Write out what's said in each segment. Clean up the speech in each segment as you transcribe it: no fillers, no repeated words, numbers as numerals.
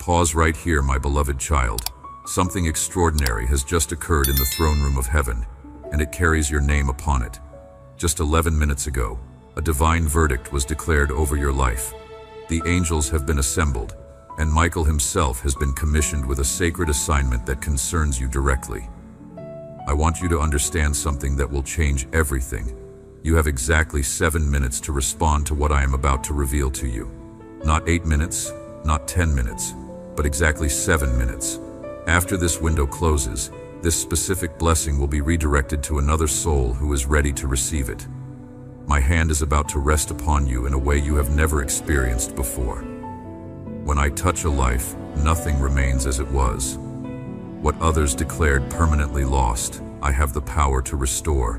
Pause right here, my beloved child. Something extraordinary has just occurred in the throne room of heaven, and it carries your name upon it. Just 11 minutes ago, a divine verdict was declared over your life. The angels have been assembled, and Michael himself has been commissioned with a sacred assignment that concerns you directly. I want you to understand something that will change everything. You have exactly 7 minutes to respond to what I am about to reveal to you. Not 8 minutes, not 10 minutes, but exactly 7 minutes. After this window closes, this specific blessing will be redirected to another soul who is ready to receive it. My hand is about to rest upon you in a way you have never experienced before. When I touch a life, nothing remains as it was. What others declared permanently lost, I have the power to restore.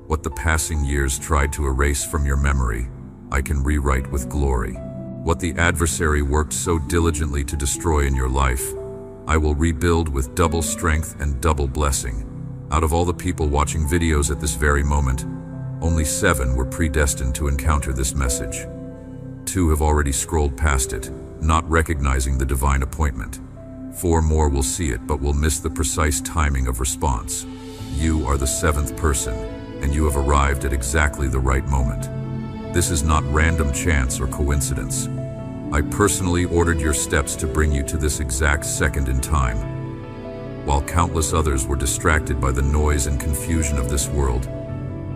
What the passing years tried to erase from your memory, I can rewrite with glory. What the adversary worked so diligently to destroy in your life, I will rebuild with double strength and double blessing. Out of all the people watching videos at this very moment, only 7 were predestined to encounter this message. 2 have already scrolled past it, not recognizing the divine appointment. 4 more will see it but will miss the precise timing of response. You are the 7th person, and you have arrived at exactly the right moment. This is not random chance or coincidence. I personally ordered your steps to bring you to this exact second in time. While countless others were distracted by the noise and confusion of this world,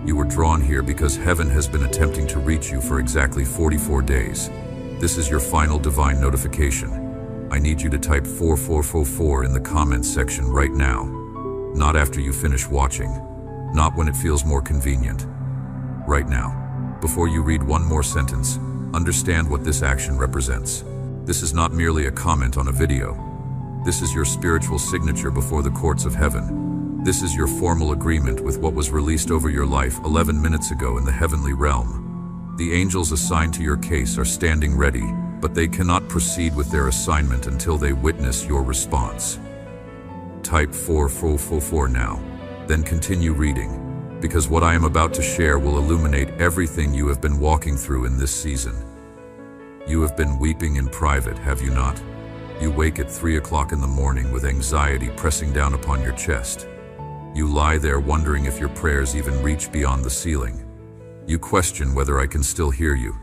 you were drawn here because heaven has been attempting to reach you for exactly 44 days. This is your final divine notification. I need you to type 4444 in the comments section right now. Not after you finish watching. Not when it feels more convenient. Right now. Before you read one more sentence, understand what this action represents. This is not merely a comment on a video. This is your spiritual signature before the courts of heaven. This is your formal agreement with what was released over your life 11 minutes ago in the heavenly realm. The angels assigned to your case are standing ready, but they cannot proceed with their assignment until they witness your response. Type 4444 now, then continue reading, because what I am about to share will illuminate everything you have been walking through in this season. You have been weeping in private, have you not? You wake at 3 o'clock in the morning with anxiety pressing down upon your chest. You lie there wondering if your prayers even reach beyond the ceiling. You question whether I can still hear you.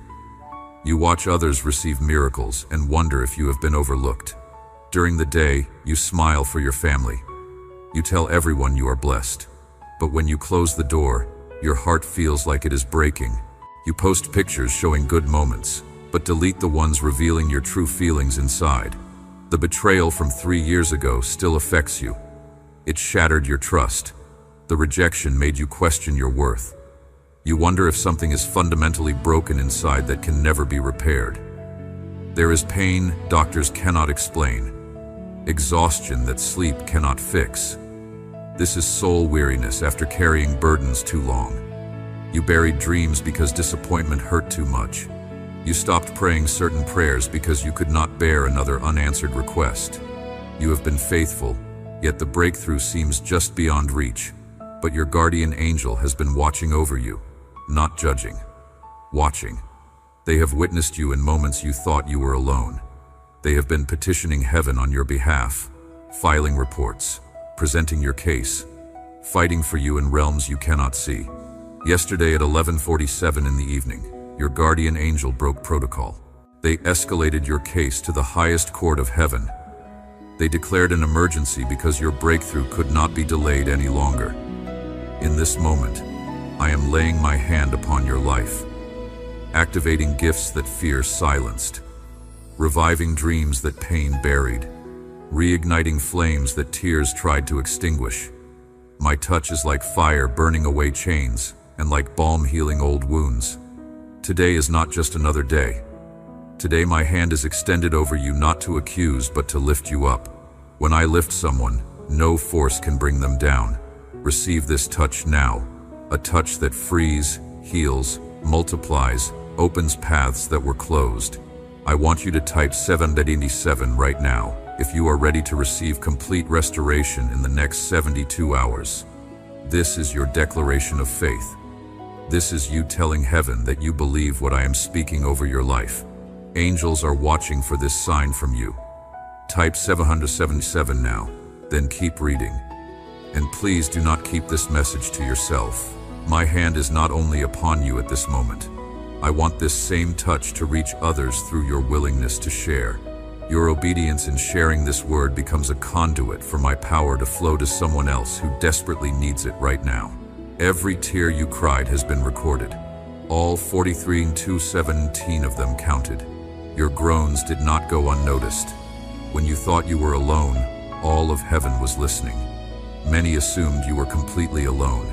You watch others receive miracles and wonder if you have been overlooked. During the day, you smile for your family. You tell everyone you are blessed. But when you close the door, your heart feels like it is breaking. You post pictures showing good moments, but delete the ones revealing your true feelings inside. The betrayal from 3 years ago still affects you. It shattered your trust. The rejection made you question your worth. You wonder if something is fundamentally broken inside that can never be repaired. There is pain doctors cannot explain, exhaustion that sleep cannot fix. This is soul weariness after carrying burdens too long. You buried dreams because disappointment hurt too much. You stopped praying certain prayers because you could not bear another unanswered request. You have been faithful, yet the breakthrough seems just beyond reach. But your guardian angel has been watching over you, not judging, watching. They have witnessed you in moments you thought you were alone. They have been petitioning heaven on your behalf, filing reports, presenting your case, fighting for you in realms you cannot see. Yesterday at 11:47 in the evening, your guardian angel broke protocol. They escalated your case to the highest court of heaven. They declared an emergency because your breakthrough could not be delayed any longer. In this moment, I am laying my hand upon your life, activating gifts that fear silenced, reviving dreams that pain buried, reigniting flames that tears tried to extinguish. My touch is like fire burning away chains and like balm healing old wounds. Today is not just another day. Today my hand is extended over you not to accuse but to lift you up. When I lift someone, no force can bring them down. Receive this touch now, a touch that frees, heals, multiplies, opens paths that were closed. I want you to type 787 right now if you are ready to receive complete restoration in the next 72 hours. This is your declaration of faith. This is you telling heaven that you believe what I am speaking over your life. Angels are watching for this sign from you. Type 777 now, then keep reading. And please do not keep this message to yourself. My hand is not only upon you at this moment. I want this same touch to reach others through your willingness to share. Your obedience in sharing this word becomes a conduit for my power to flow to someone else who desperately needs it right now. Every tear you cried has been recorded. All 43 and 217 of them counted. Your groans did not go unnoticed. When you thought you were alone, all of heaven was listening. Many assumed you were completely alone.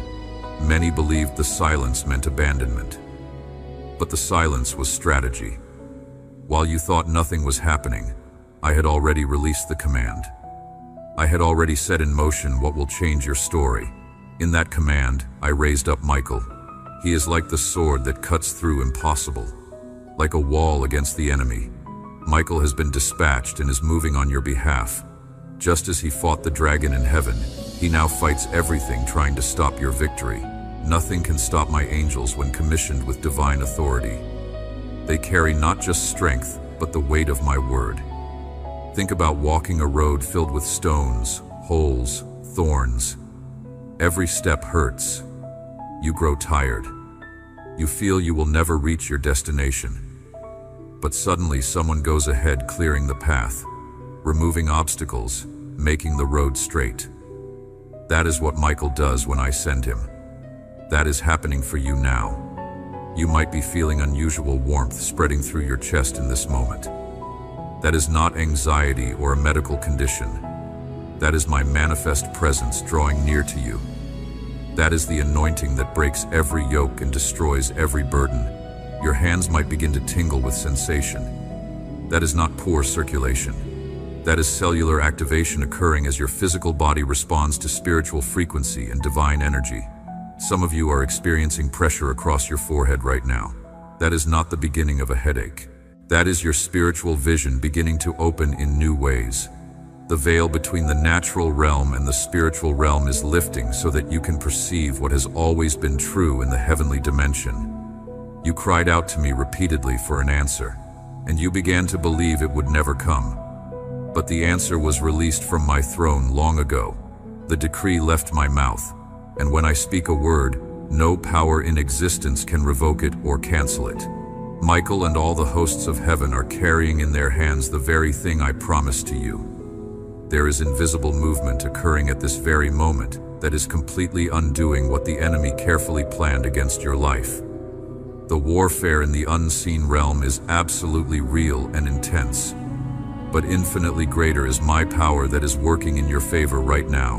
Many believed the silence meant abandonment. But the silence was strategy. While you thought nothing was happening, I had already released the command. I had already set in motion what will change your story. In that command, I raised up Michael. He is like the sword that cuts through impossible, like a wall against the enemy. Michael has been dispatched and is moving on your behalf. Just as he fought the dragon in heaven, he now fights everything trying to stop your victory. Nothing can stop my angels when commissioned with divine authority. They carry not just strength, but the weight of my word. Think about walking a road filled with stones, holes, thorns. Every step hurts. You grow tired. You feel you will never reach your destination. But suddenly someone goes ahead, clearing the path, removing obstacles, making the road straight. That is what Michael does when I send him. That is happening for you now. You might be feeling unusual warmth spreading through your chest in this moment. That is not anxiety or a medical condition. That is my manifest presence drawing near to you. That is the anointing that breaks every yoke and destroys every burden. Your hands might begin to tingle with sensation. That is not poor circulation. That is cellular activation occurring as your physical body responds to spiritual frequency and divine energy. Some of you are experiencing pressure across your forehead right now. That is not the beginning of a headache. That is your spiritual vision beginning to open in new ways. The veil between the natural realm and the spiritual realm is lifting so that you can perceive what has always been true in the heavenly dimension. You cried out to me repeatedly for an answer, and you began to believe it would never come. But the answer was released from my throne long ago. The decree left my mouth, and when I speak a word, no power in existence can revoke it or cancel it. Michael and all the hosts of heaven are carrying in their hands the very thing I promised to you. There is invisible movement occurring at this very moment that is completely undoing what the enemy carefully planned against your life. The warfare in the unseen realm is absolutely real and intense, but infinitely greater is my power that is working in your favor right now.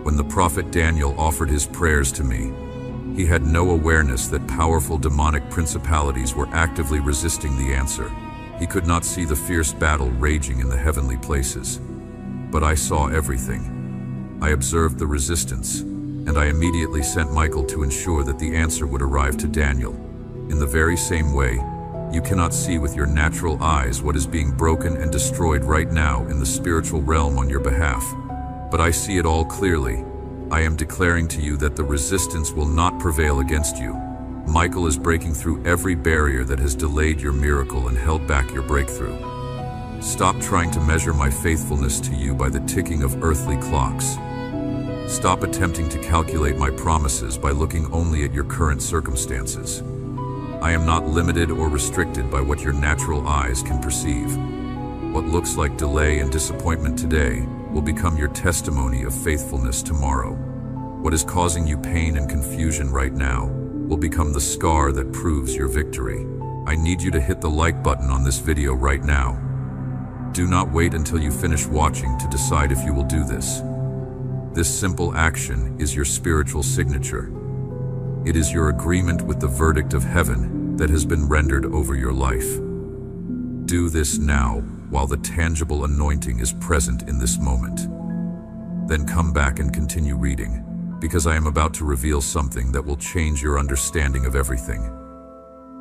When the prophet Daniel offered his prayers to me, he had no awareness that powerful demonic principalities were actively resisting the answer. He could not see the fierce battle raging in the heavenly places. But I saw everything. I observed the resistance, and I immediately sent Michael to ensure that the answer would arrive to Daniel. In the very same way, you cannot see with your natural eyes what is being broken and destroyed right now in the spiritual realm on your behalf. But I see it all clearly. I am declaring to you that the resistance will not prevail against you. Michael is breaking through every barrier that has delayed your miracle and held back your breakthrough. Stop trying to measure my faithfulness to you by the ticking of earthly clocks. Stop attempting to calculate my promises by looking only at your current circumstances. I am not limited or restricted by what your natural eyes can perceive. What looks like delay and disappointment today will become your testimony of faithfulness tomorrow. What is causing you pain and confusion right now will become the scar that proves your victory. I need you to hit the like button on this video right now. Do not wait until you finish watching to decide if you will do this. This simple action is your spiritual signature. It is your agreement with the verdict of heaven that has been rendered over your life. Do this now while the tangible anointing is present in this moment. Then come back and continue reading, because I am about to reveal something that will change your understanding of everything.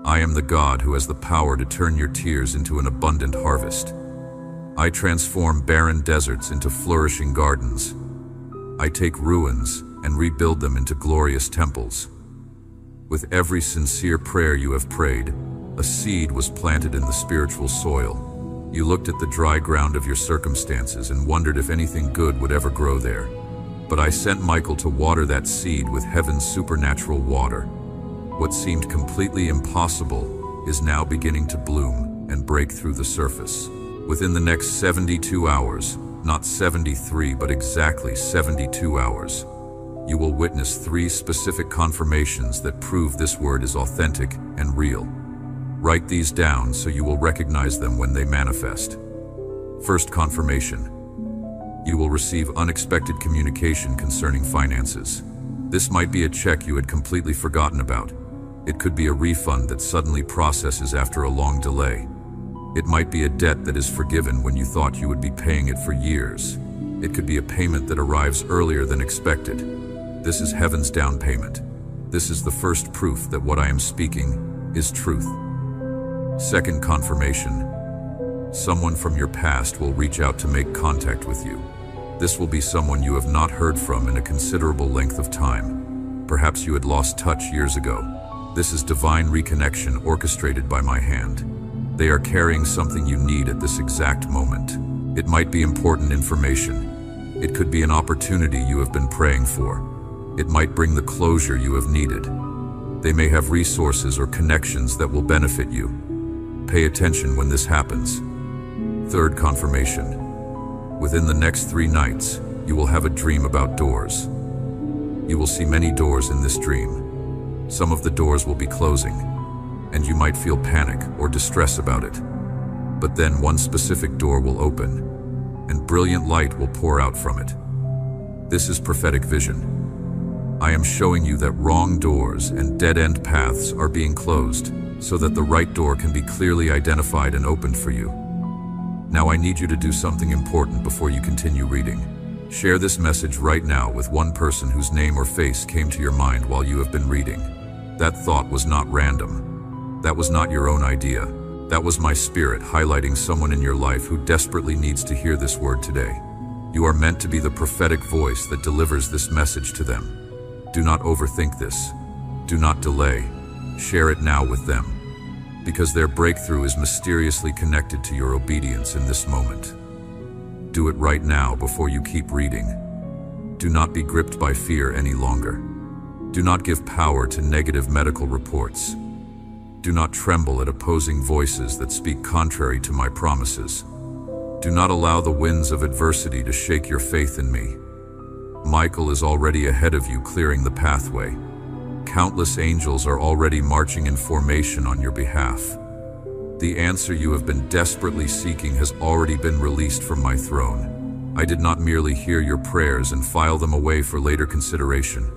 I am the God who has the power to turn your tears into an abundant harvest. I transform barren deserts into flourishing gardens. I take ruins and rebuild them into glorious temples. With every sincere prayer you have prayed, a seed was planted in the spiritual soil. You looked at the dry ground of your circumstances and wondered if anything good would ever grow there. But I sent Michael to water that seed with heaven's supernatural water. What seemed completely impossible is now beginning to bloom and break through the surface. Within the next 72 hours, not 73 but exactly 72 hours, you will witness 3 specific confirmations that prove this word is authentic and real. Write these down so you will recognize them when they manifest. First confirmation. You will receive unexpected communication concerning finances. This might be a check you had completely forgotten about. It could be a refund that suddenly processes after a long delay. It might be a debt that is forgiven when you thought you would be paying it for years. It could be a payment that arrives earlier than expected. This is heaven's down payment. This is the first proof that what I am speaking is truth. Second confirmation. Someone from your past will reach out to make contact with you. This will be someone you have not heard from in a considerable length of time. Perhaps you had lost touch years ago. This is divine reconnection orchestrated by my hand. They are carrying something you need at this exact moment. It might be important information. It could be an opportunity you have been praying for. It might bring the closure you have needed. They may have resources or connections that will benefit you. Pay attention when this happens. Third confirmation. Within the next 3 nights, you will have a dream about doors. You will see many doors in this dream. Some of the doors will be closing, and you might feel panic or distress about it. But then one specific door will open, and brilliant light will pour out from it. This is prophetic vision. I am showing you that wrong doors and dead-end paths are being closed so that the right door can be clearly identified and opened for you. Now I need you to do something important before you continue reading. Share this message right now with one person whose name or face came to your mind while you have been reading. That thought was not random. That was not your own idea. That was my spirit highlighting someone in your life who desperately needs to hear this word today. You are meant to be the prophetic voice that delivers this message to them. Do not overthink this. Do not delay. Share it now with them, because their breakthrough is mysteriously connected to your obedience in this moment. Do it right now before you keep reading. Do not be gripped by fear any longer. Do not give power to negative medical reports. Do not tremble at opposing voices that speak contrary to my promises. Do not allow the winds of adversity to shake your faith in me. Michael is already ahead of you, clearing the pathway. Countless angels are already marching in formation on your behalf. The answer you have been desperately seeking has already been released from my throne. I did not merely hear your prayers and file them away for later consideration.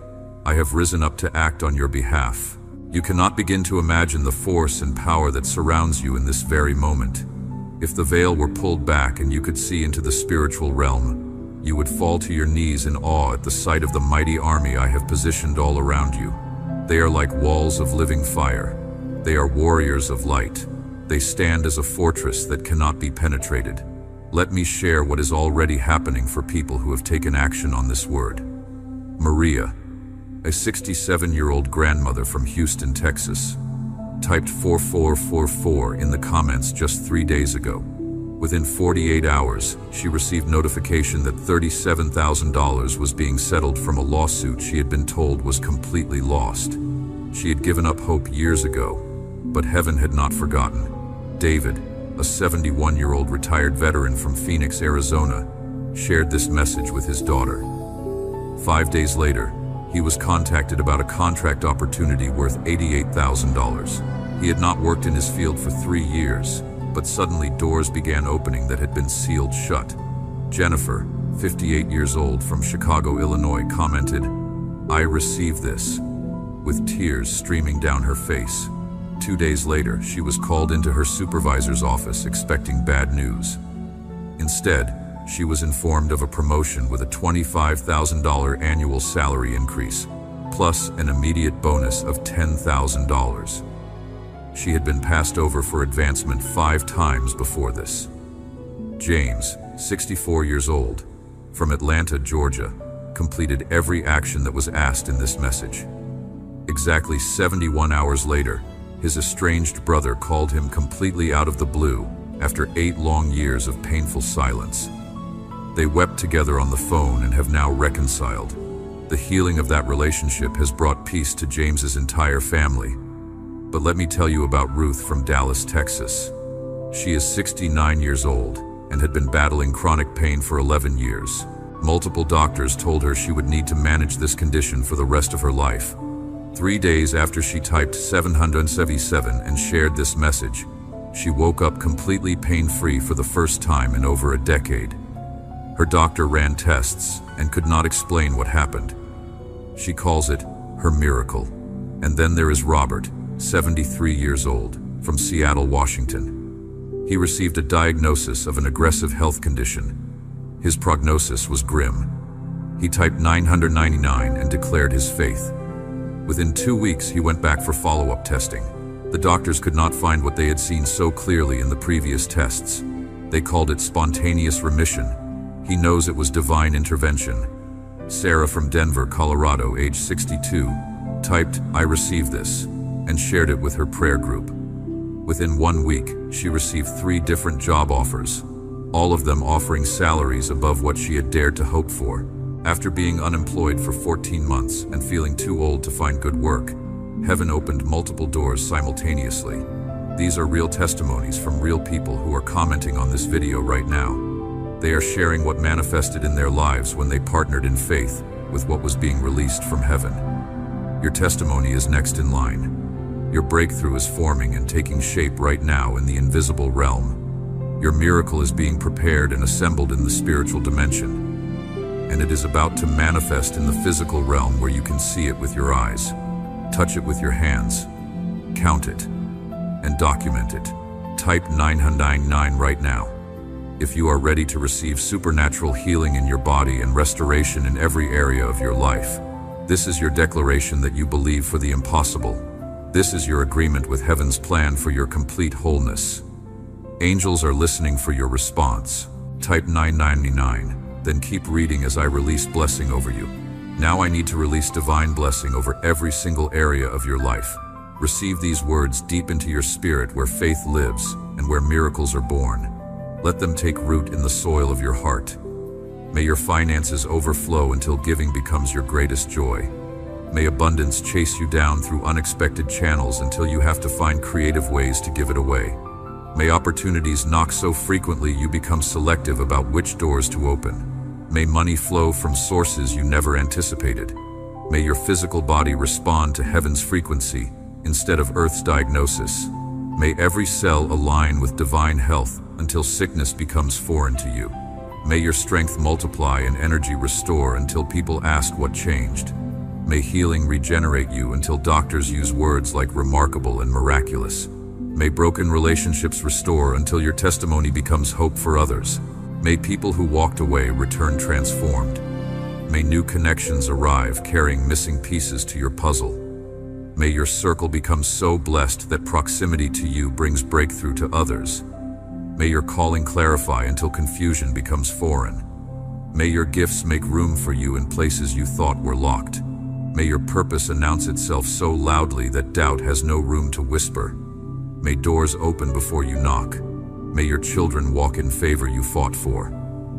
I have risen up to act on your behalf. You cannot begin to imagine the force and power that surrounds you in this very moment. If the veil were pulled back and you could see into the spiritual realm, you would fall to your knees in awe at the sight of the mighty army I have positioned all around you. They are like walls of living fire. They are warriors of light. They stand as a fortress that cannot be penetrated. Let me share what is already happening for people who have taken action on this word. Maria, a 67-year-old grandmother from Houston, Texas, typed 4444 in the comments just 3 days ago. Within 48 hours, she received notification that $37,000 was being settled from a lawsuit she had been told was completely lost. She had given up hope years ago, but heaven had not forgotten. David, a 71-year-old retired veteran from Phoenix, Arizona, shared this message with his daughter. 5 days later, he was contacted about a contract opportunity worth $88,000. He had not worked in his field for 3 years, but suddenly doors began opening that had been sealed shut. Jennifer, 58 years old from Chicago, Illinois, commented, "I received this," with tears streaming down her face. 2 days later, she was called into her supervisor's office expecting bad news. Instead, she was informed of a promotion with a $25,000 annual salary increase, plus an immediate bonus of $10,000. She had been passed over for advancement 5 times before this. James, 64 years old, from Atlanta, Georgia, completed every action that was asked in this message. Exactly 71 hours later, his estranged brother called him completely out of the blue after 8 long years of painful silence. They wept together on the phone and have now reconciled. The healing of that relationship has brought peace to James's entire family. But let me tell you about Ruth from Dallas, Texas. She is 69 years old and had been battling chronic pain for 11 years. Multiple doctors told her she would need to manage this condition for the rest of her life. 3 days after she typed 777 and shared this message, she woke up completely pain-free for the first time in over a decade. Her doctor ran tests and could not explain what happened. She calls it her miracle. And then there is Robert, 73 years old, from Seattle, Washington. He received a diagnosis of an aggressive health condition. His prognosis was grim. He typed 999 and declared his faith. Within 2 weeks, he went back for follow-up testing. The doctors could not find what they had seen so clearly in the previous tests. They called it spontaneous remission. He knows it was divine intervention. Sarah from Denver, Colorado, age 62, typed, "I received this," and shared it with her prayer group. Within 1 week, she received 3 different job offers, all of them offering salaries above what she had dared to hope for. After being unemployed for 14 months and feeling too old to find good work, heaven opened multiple doors simultaneously. These are real testimonies from real people who are commenting on this video right now. They are sharing what manifested in their lives when they partnered in faith with what was being released from heaven. Your testimony is next in line. Your breakthrough is forming and taking shape right now in the invisible realm. Your miracle is being prepared and assembled in the spiritual dimension. And it is about to manifest in the physical realm where you can see it with your eyes, touch it with your hands, count it, and document it. Type 999 right now. If you are ready to receive supernatural healing in your body and restoration in every area of your life, this is your declaration that you believe for the impossible. This is your agreement with heaven's plan for your complete wholeness. Angels are listening for your response. Type 999, then keep reading as I release blessing over you. Now I need to release divine blessing over every single area of your life. Receive these words deep into your spirit where faith lives and where miracles are born. Let them take root in the soil of your heart. May your finances overflow until giving becomes your greatest joy. May abundance chase you down through unexpected channels until you have to find creative ways to give it away. May opportunities knock so frequently you become selective about which doors to open. May money flow from sources you never anticipated. May your physical body respond to heaven's frequency instead of earth's diagnosis. May every cell align with divine health until sickness becomes foreign to you. May your strength multiply and energy restore until people ask what changed. May healing regenerate you until doctors use words like remarkable and miraculous. May broken relationships restore until your testimony becomes hope for others. May people who walked away return transformed. May new connections arrive carrying missing pieces to your puzzle. May your circle become so blessed that proximity to you brings breakthrough to others. May your calling clarify until confusion becomes foreign. May your gifts make room for you in places you thought were locked. May your purpose announce itself so loudly that doubt has no room to whisper. May doors open before you knock. May your children walk in favor you fought for.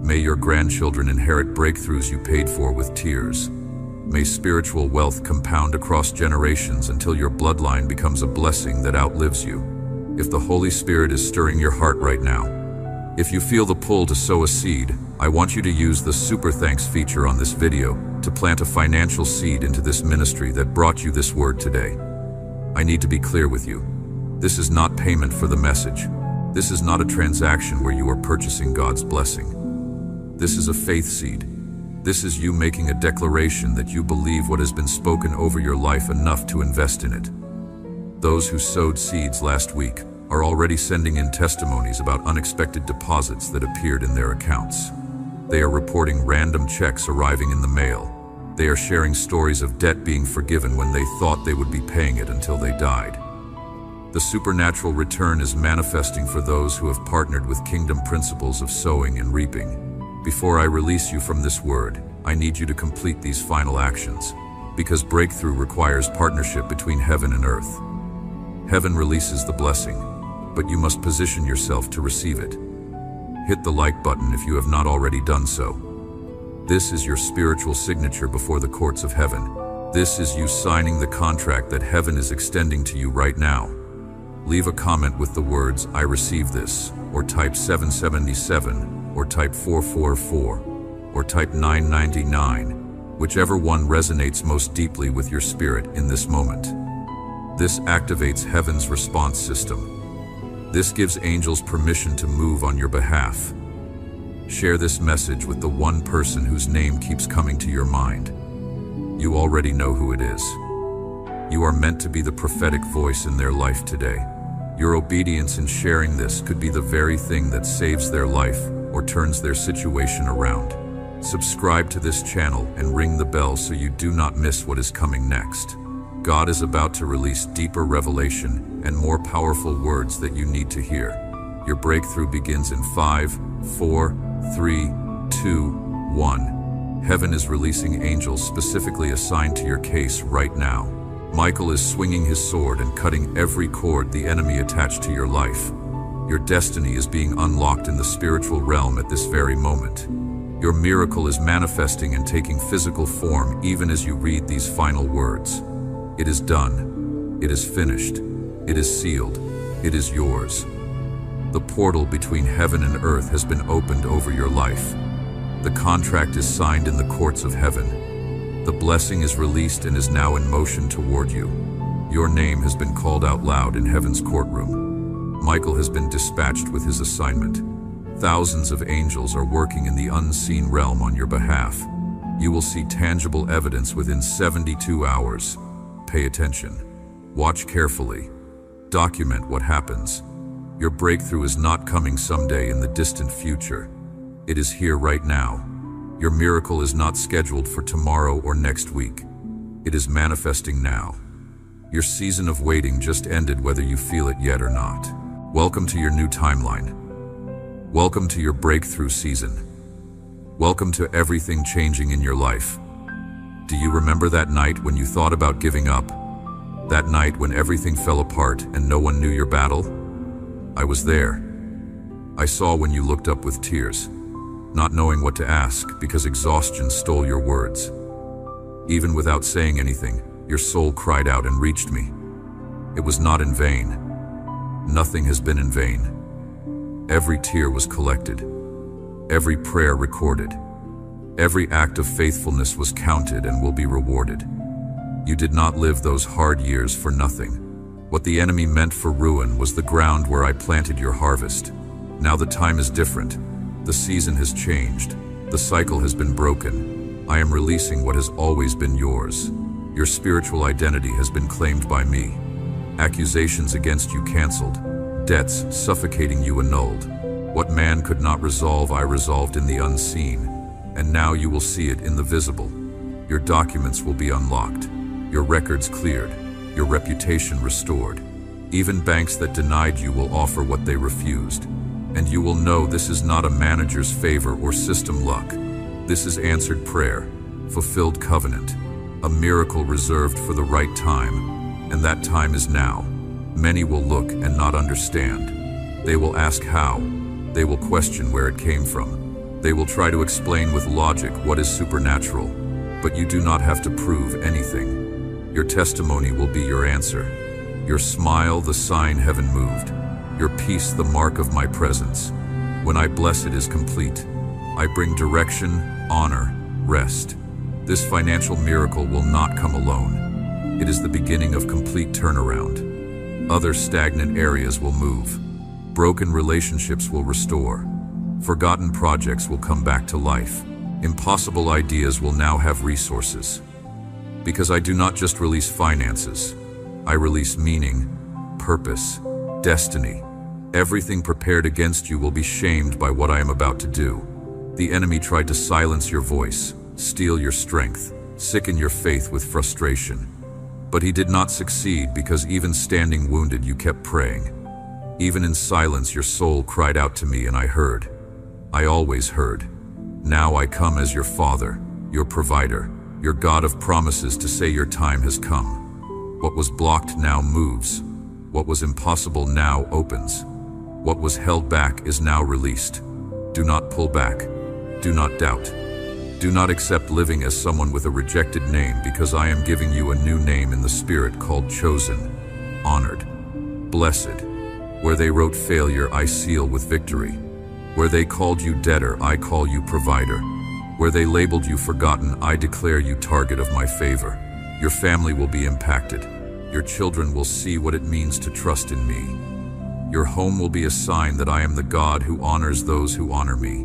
May your grandchildren inherit breakthroughs you paid for with tears. May spiritual wealth compound across generations until your bloodline becomes a blessing that outlives you. If the Holy Spirit is stirring your heart right now, if you feel the pull to sow a seed, I want you to use the Super Thanks feature on this video to plant a financial seed into this ministry that brought you this word today. I need to be clear with you. This is not payment for the message. This is not a transaction where you are purchasing God's blessing. This is a faith seed. This is you making a declaration that you believe what has been spoken over your life enough to invest in it. Those who sowed seeds last week are already sending in testimonies about unexpected deposits that appeared in their accounts. They are reporting random checks arriving in the mail. They are sharing stories of debt being forgiven when they thought they would be paying it until they died. The supernatural return is manifesting for those who have partnered with kingdom principles of sowing and reaping. Before I release you from this word, I need you to complete these final actions, because breakthrough requires partnership between heaven and earth. Heaven releases the blessing. but you must position yourself to receive it. Hit the like button if you have not already done so. This is your spiritual signature before the courts of heaven. This is you signing the contract that heaven is extending to you right now. Leave a comment with the words, "I receive this," or type 777, or type 444, or type 999, whichever one resonates most deeply with your spirit in this moment. This activates heaven's response system. This gives angels permission to move on your behalf. Share this message with the one person whose name keeps coming to your mind. You already know who it is. You are meant to be the prophetic voice in their life today. Your obedience in sharing this could be the very thing that saves their life or turns their situation around. Subscribe to this channel and ring the bell so you do not miss what is coming next. God is about to release deeper revelation and more powerful words that you need to hear. Your breakthrough begins in 5, 4, 3, 2, 1. Heaven is releasing angels specifically assigned to your case right now. Michael is swinging his sword and cutting every cord the enemy attached to your life. Your destiny is being unlocked in the spiritual realm at this very moment. Your miracle is manifesting and taking physical form even as you read these final words. It is done. It is finished. It is sealed. It is yours. The portal between heaven and earth has been opened over your life. The contract is signed in the courts of heaven. The blessing is released and is now in motion toward you. Your name has been called out loud in heaven's courtroom. Michael has been dispatched with his assignment. Thousands of angels are working in the unseen realm on your behalf. You will see tangible evidence within 72 hours. Pay attention. Watch carefully. Document what happens. Your breakthrough is not coming someday in the distant future. It is here right now. Your miracle is not scheduled for tomorrow or next week. It is manifesting now. Your season of waiting just ended, whether you feel it yet or not. Welcome to your new timeline. Welcome to your breakthrough season. Welcome to everything changing in your life. Do you remember that night when you thought about giving up? That night when everything fell apart and no one knew your battle? I was there. I saw when you looked up with tears, not knowing what to ask because exhaustion stole your words. Even without saying anything, your soul cried out and reached me. It was not in vain. Nothing has been in vain. Every tear was collected. Every prayer recorded. Every act of faithfulness was counted and will be rewarded. You did not live those hard years for nothing. What the enemy meant for ruin was the ground where I planted your harvest. Now the time is different. The season has changed. The cycle has been broken. I am releasing what has always been yours. Your spiritual identity has been claimed by me. Accusations against you canceled. Debts suffocating you annulled. What man could not resolve, I resolved in the unseen. And now you will see it in the visible. Your documents will be unlocked. Your records cleared. Your reputation restored. Even banks that denied you will offer what they refused. And you will know this is not a manager's favor or system luck. This is answered prayer, fulfilled covenant, a miracle reserved for the right time. And that time is now. Many will look and not understand. They will ask how. They will question where it came from. They will try to explain with logic what is supernatural. But you do not have to prove anything. Your testimony will be your answer. Your smile, the sign heaven moved. Your peace, the mark of my presence. When I bless, it is complete. I bring direction, honor, rest. This financial miracle will not come alone. It is the beginning of complete turnaround. Other stagnant areas will move. Broken relationships will restore. Forgotten projects will come back to life. Impossible ideas will now have resources. Because I do not just release finances. I release meaning, purpose, destiny. Everything prepared against you will be shamed by what I am about to do. The enemy tried to silence your voice, steal your strength, sicken your faith with frustration. But he did not succeed because even standing wounded, you kept praying. Even in silence, your soul cried out to me and I heard. I always heard. Now I come as your Father, your provider, your God of promises to say your time has come. What was blocked now moves. What was impossible now opens. What was held back is now released. Do not pull back. Do not doubt. Do not accept living as someone with a rejected name, because I am giving you a new name in the Spirit called chosen, honored, blessed. Where they wrote failure, I seal with victory. Where they called you debtor, I call you provider. Where they labeled you forgotten, I declare you target of my favor. Your family will be impacted. Your children will see what it means to trust in me. Your home will be a sign that I am the God who honors those who honor me.